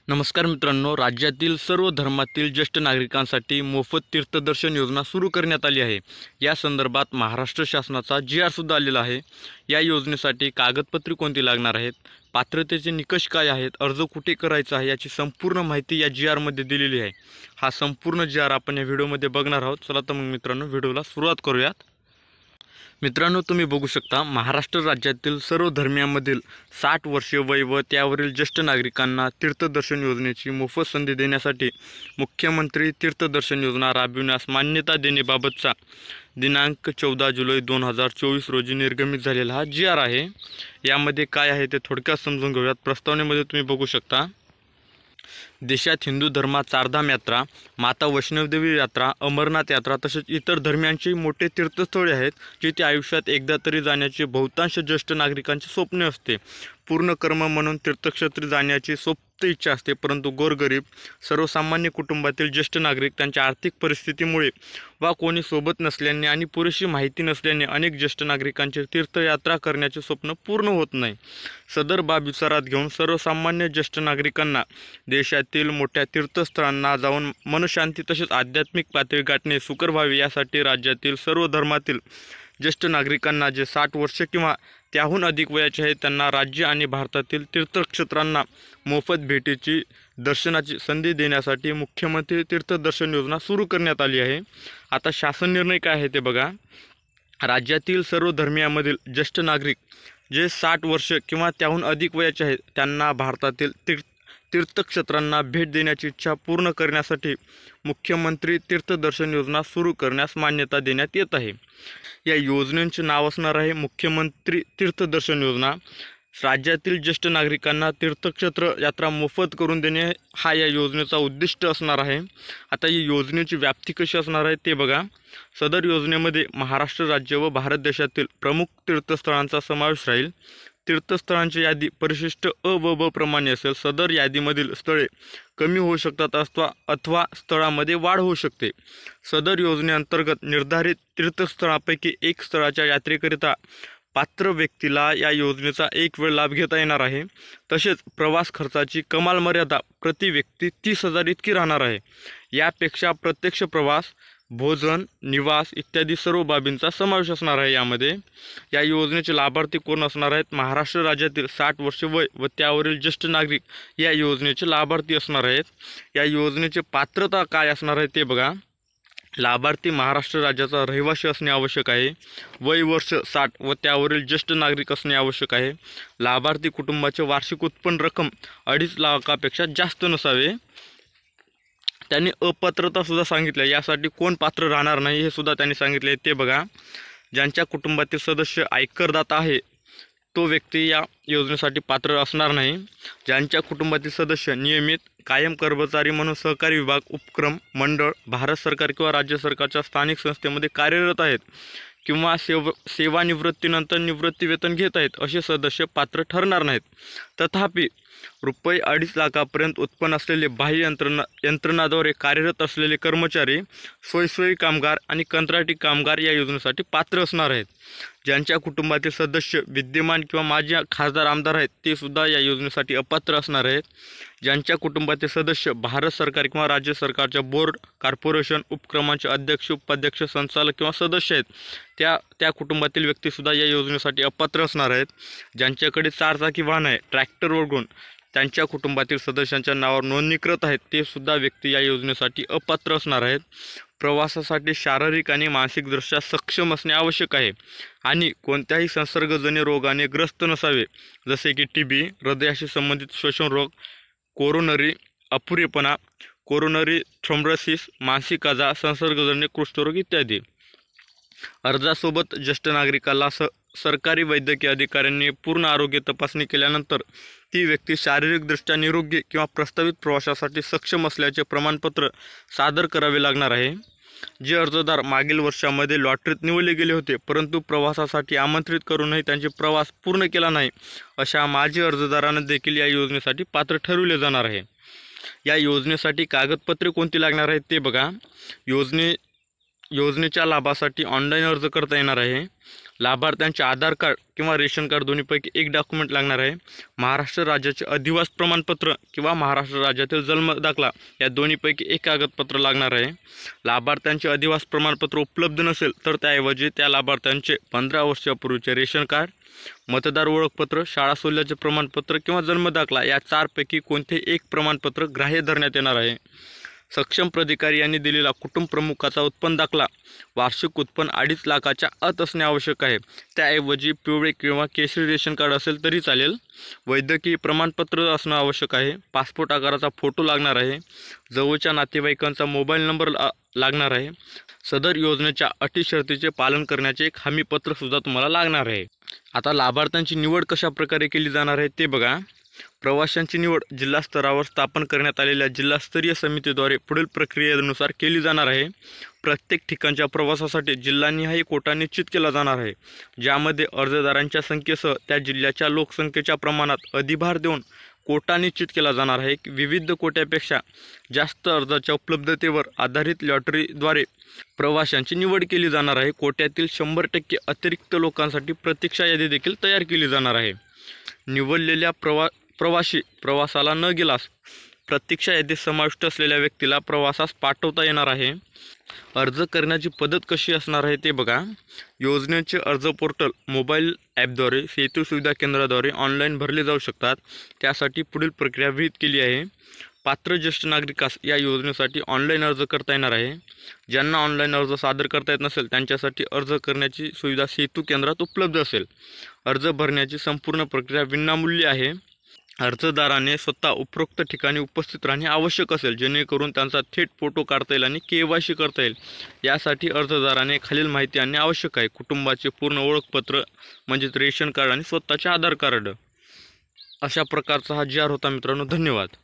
नमस्कार मित्रांनो, राज्यातील सर्व धर्मातील ज्येष्ठ नागरिकांसाठी मोफत तीर्थदर्शन योजना सुरू करण्यात आली आहे। या संदर्भात महाराष्ट्र शासनाचा जी.आर. सुद्धा आलेला आहे। या योजनेसाठी कागदपत्रे कोणती लागणार आहेत, पात्रतेचे निकष काय आहेत, अर्ज कुठे करायचा आहे याची संपूर्ण माहिती या जी.आर.मध्ये दिलेली आहे। हा संपूर्ण जी.आर. आपण या व्हिडिओमध्ये बघणार आहोत। चला तर मग मित्रांनो, व्हिडिओला सुरुवात करूयात। मित्रांनो, तुम्ही बघू शकता, महाराष्ट्र राज्यातील सर्व धर्मियांमधील 60 वर्षे वय व त्यावरील ज्येष्ठ नागरिकांना तीर्थदर्शन योजनेची मोफत संधी देण्यासाठी मुख्यमंत्री तीर्थदर्शन योजना राबविण्यास मान्यता देण्याबाबतचा दिनांक 14 जुलै 2024 रोजी निर्गमित झालेला हा जी.आर. आहे। यामध्ये काय आहे ते थोडक्यात समजून घेऊयात। प्रस्तावनेमध्ये तुम्ही बघू शकता, देशात हिंदू धर्मात चारधाम यात्रा, माता वैष्णवदेवी यात्रा, अमरनाथ यात्रा तसेच इतर धर्मियांची मोठे तीर्थस्थळे आहेत, जिथे आयुष्यात एकदा तरी जाण्याचे बहुतांश ज्येष्ठ नागरिकांचे स्वप्न असते। पूर्ण कर्म म्हणून तीर्थक्षेत्री जाण्याची सोप्त इच्छा असते, परंतु गोरगरीब सर्वसामान्य कुटुंबातील ज्येष्ठ नागरिक त्यांच्या आर्थिक परिस्थितीमुळे वा कोणी सोबत नसल्याने आणि पुरेशी माहिती नसल्याने अनेक ज्येष्ठ नागरिकांचे तीर्थयात्रा करण्याचे स्वप्न पूर्ण होत नाही। सदर बाब विचारात घेऊन सर्वसामान्य ज्येष्ठ नागरिकांना देशातील मोठ्या तीर्थस्थळांना जाऊन मनशांती तसेच आध्यात्मिक पातळी गाठणे सुकर व्हावे, यासाठी राज्यातील सर्व धर्मातील ज्येष्ठ नागरिकांना जे 60 वर्षे किंवा त्याहून अधिक वयाचे आहेत त्यांना राज्य आणि भारतातील तीर्थक्षेत्रांना मोफत भेटीची दर्शनाची संधी देण्यासाठी मुख्यमंत्री तीर्थदर्शन योजना सुरू करण्यात आली आहे। आता शासन निर्णय काय आहे ते बघा। राज्यातील सर्व धर्मियांमधील ज्येष्ठ नागरिक जे 60 वर्ष किंवा त्याहून अधिक वयाचे आहेत त्यांना भारतातील तीर्थक्षेत्रांना भेट देण्याची इच्छा पूर्ण करण्यासाठी मुख्यमंत्री तीर्थदर्शन योजना सुरू करण्यास मान्यता देण्यात येत आहे। या योजनेचे नाव असणार आहे मुख्यमंत्री तीर्थदर्शन योजना। राज्यातील ज्येष्ठ नागरिकांना तीर्थक्षेत्र यात्रा मोफत करून देणे हा या योजनेचा उद्दिष्ट असणार आहे। आता ही योजनेची व्याप्ती कशी असणार आहे ते बघा। सदर योजनेमध्ये महाराष्ट्र राज्य व भारत देशातील प्रमुख तीर्थस्थळांचा समावेश राहील। तीर्थस्थळांची यादी परिशिष्ट अ व ब प्रमाणे असेल। सदर यादीमधील स्थळे कमी होऊ शकतात अथवा स्थळामध्ये वाढ होऊ शकते। सदर योजनेअंतर्गत निर्धारित तीर्थस्थळापैकी एक स्थळाच्या यात्रेकरिता पात्र व्यक्तीला या योजनेचा एक वेळ लाभ घेता येणार आहे। तसेच प्रवास खर्चाची कमाल मर्यादा प्रति व्यक्ती 30,000 इतकी राहणार आहे। यापेक्षा प्रत्यक्ष प्रवास, भोजन, निवास इत्यादी सर्व बाबींचा समावेश असणार आहे। या योजनेचे लाभार्थी कोण असणार आहेत? महाराष्ट्र राज्यातील 60 वर्षे वय व त्यावरील ज्येष्ठ नागरिक या योजनेचे लाभार्थी असणार आहेत। या योजनेचे पात्रता काय असणार आहे ते बघा। लाभार्थी महाराष्ट्र राज्याचा रहिवासी असणे आवश्यक आहे। वय वर्ष 60 व त्यावरील ज्येष्ठ नागरिक असणे आवश्यक आहे। लाभार्थी कुटुंबाचे वार्षिक उत्पन्न रक्कम 2.5 लाखापेक्षा जास्त नसावे। त्यांनी अपात्रता सुद्धा सांगितले, यासाठी कोण पात्र राहणार नाही हे सुद्धा त्यांनी सांगितले ते बघा। ज्यांच्या कुटुंबातील सदस्य आयकरदाता आहे तो व्यक्ती या योजनेसाठी पात्र असणार नाही। ज्यांच्या कुटुंबातील सदस्य नियमित कायम कर्मचारी म्हणून सहकारी विभाग, उपक्रम, मंडळ, भारत सरकार किंवा राज्य सरकारच्या स्थानिक संस्थेमध्ये कार्यरत आहेत किंवा सेवानिवृत्तीनंतर निवृत्ती वेतन घेत आहेत असे सदस्य पात्र ठरणार नाहीत। तथापि रुपये 2.5 लाखापर्यंत उत्पन्न असलेले बाह्य यंत्रणाद्वारे कार्यरत असलेले कर्मचारी, स्वयंसेवी कामगार आणि कंत्राटी कामगार या योजनेसाठी पात्र असणार आहेत। ज्यांच्या कुटुंबातील सदस्य विद्यमान किंवा माजी खासदार, आमदार आहेत ते सुद्धा या योजनेसाठी अपात्र असणार आहेत। ज्यांच्या कुटुंबातील सदस्य भारत सरकार किंवा राज्य सरकारच्या बोर्ड, कॉर्पोरेशन, उपक्रमांचे अध्यक्ष, उपाध्यक्ष, संचालक किंवा सदस्य आहेत त्या कुटुंबातील व्यक्तीसुद्धा या योजनेसाठी अपात्र असणार आहेत। ज्यांच्याकडे 4 चाकी वाहन आहे, ट्रॅक्टर वगळून त्यांच्या कुटुंबातील सदस्यांच्या नावावर नोंदणीकृत आहेत ते सुद्धा व्यक्ती या योजनेसाठी अपात्र असणार आहेत। प्रवासासाठी शारीरिक आणि मानसिकदृष्ट्या सक्षम असणे आवश्यक आहे आणि कोणत्याही संसर्गजन्य रोगाने ग्रस्त नसावे, जसे की टीबी, हृदयाशी संबंधित श्वसन रोग, कोरोनरी अपुरेपणा, कोरोनरी थ्रोम्बोसिस, मानसिक आजार, संसर्गजन्य कुष्ठरोग इत्यादी। अर्जासोबत ज्येष्ठ नागरिकाला सरकारी वैद्यकीय अधिकाऱ्यांनी पूर्ण आरोग्य तपासणी केल्यानंतर ती व्यक्ती शारीरिकदृष्ट्या निरोगी किंवा प्रस्तावित प्रवासासाठी सक्षम असल्याचे प्रमाणपत्र सादर करावे लागणार आहे। जे अर्जदार मागील वर्षामध्ये लॉटरीत निवडले गेले होते परंतु प्रवासासाठी आमंत्रित करूनही त्यांचे प्रवास पूर्ण केला नाही, अशा माजी अर्जदारांना देखील या योजनेसाठी पात्र ठरविले जाणार आहे। या योजनेसाठी कागदपत्रे कोणती लागणार आहेत ते बघा। योजनेच्या लाभासाठी ऑनलाईन अर्ज करता येणार आहे। लाभार्थ्यांचे आधार कार्ड किंवा रेशन कार्ड दोन्हीपैकी एक डॉक्युमेंट लागणार आहे। महाराष्ट्र राज्याचे अधिवास प्रमाणपत्र किंवा महाराष्ट्र राज्यातील जन्म दाखला या दोन्हीपैकी एक कागदपत्र लागणार आहे। लाभार्थ्यांचे अधिवास प्रमाणपत्र उपलब्ध नसेल तर त्याऐवजी त्या लाभार्थ्यांचे 15 वर्षापूर्वीचे रेशन कार्ड, मतदार ओळखपत्र, शाळा सोडल्याचे प्रमाणपत्र किंवा जन्म दाखला या 4 पैकी कोणते एक प्रमाणपत्र ग्राह्य धरण्यात येणार आहे। सक्षम प्राधिकारी यांनी दिलेला कुटुंब प्रमुखाचा उत्पन्न दाखला वार्षिक उत्पन्न 2.5 लाखाच्या आत असणे आवश्यक आहे। त्याऐवजी पिवळे किंवा केशरी रेशन कार्ड असेल तरी चालेल। वैद्यकीय प्रमाणपत्र असणं आवश्यक आहे। पासपोर्ट आकाराचा फोटो लागणार आहे। जवळच्या नातेवाईकांचा मोबाईल नंबर लागणार आहे। सदर योजनेच्या अटी शर्तीचे पालन करण्याचे एक हमीपत्र सुद्धा तुम्हाला लागणार आहे। आता लाभार्थ्यांची निवड कशा प्रकारे केली जाणार आहे ते बघा। प्रवाशांची निवड जिल्हा स्तरावर स्थापन करण्यात आलेल्या जिल्हास्तरीय समितीद्वारे पुढील प्रक्रियेनुसार केली जाणार आहे। प्रत्येक ठिकाणच्या प्रवासासाठी जिल्हानिहाय कोटा निश्चित केला जाणार आहे, ज्यामध्ये अर्जदारांच्या संख्येसह त्या जिल्ह्याच्या लोकसंख्येच्या प्रमाणात अधिभार देऊन कोटा निश्चित केला जाणार आहे। विविध कोट्यापेक्षा जास्त अर्जाच्या उपलब्धतेवर आधारित लॉटरीद्वारे प्रवाशांची निवड केली जाणार आहे। कोट्यातील 100% अतिरिक्त लोकांसाठी प्रतीक्षा यादी देखील तयार केली जाणार आहे। निवडलेल्या प्रवासी प्रवासाला न गेल्यास प्रतीक्षा यादीत समाविष्ट असलेल्या व्यक्तीला प्रवासास पाठवता येणार आहे। अर्ज करण्याची पद्धत कशी असणार आहे ते बघा। योजनेचे अर्ज पोर्टल मोबाईल ॲपद्वारे सेतू सुविधा केंद्राद्वारे ऑनलाईन भरले जाऊ शकतात। त्यासाठी पुढील प्रक्रिया विहित केली आहे। पात्र ज्येष्ठ नागरिकास या योजनेसाठी ऑनलाईन अर्ज करता येणार आहे। ज्यांना ऑनलाईन अर्ज सादर करता येत नसेल त्यांच्यासाठी अर्ज करण्याची सुविधा सेतू केंद्रात उपलब्ध असेल। अर्ज भरण्याची संपूर्ण प्रक्रिया विनामूल्य आहे। अर्जदाराने स्वतः उपरोक्त ठिकाणी उपस्थित राहणे आवश्यक असेल, जेणेकरून त्यांचा थेट फोटो काढता येईल आणि KYC करता येईल। यासाठी अर्जदाराने खालील माहिती आणणे आवश्यक आहे। कुटुंबाचे पूर्ण ओळखपत्र म्हणजेच रेशन कार्ड आणि स्वतःचे आधार कार्ड। अशा प्रकारचा हा GR होता मित्रांनो। धन्यवाद।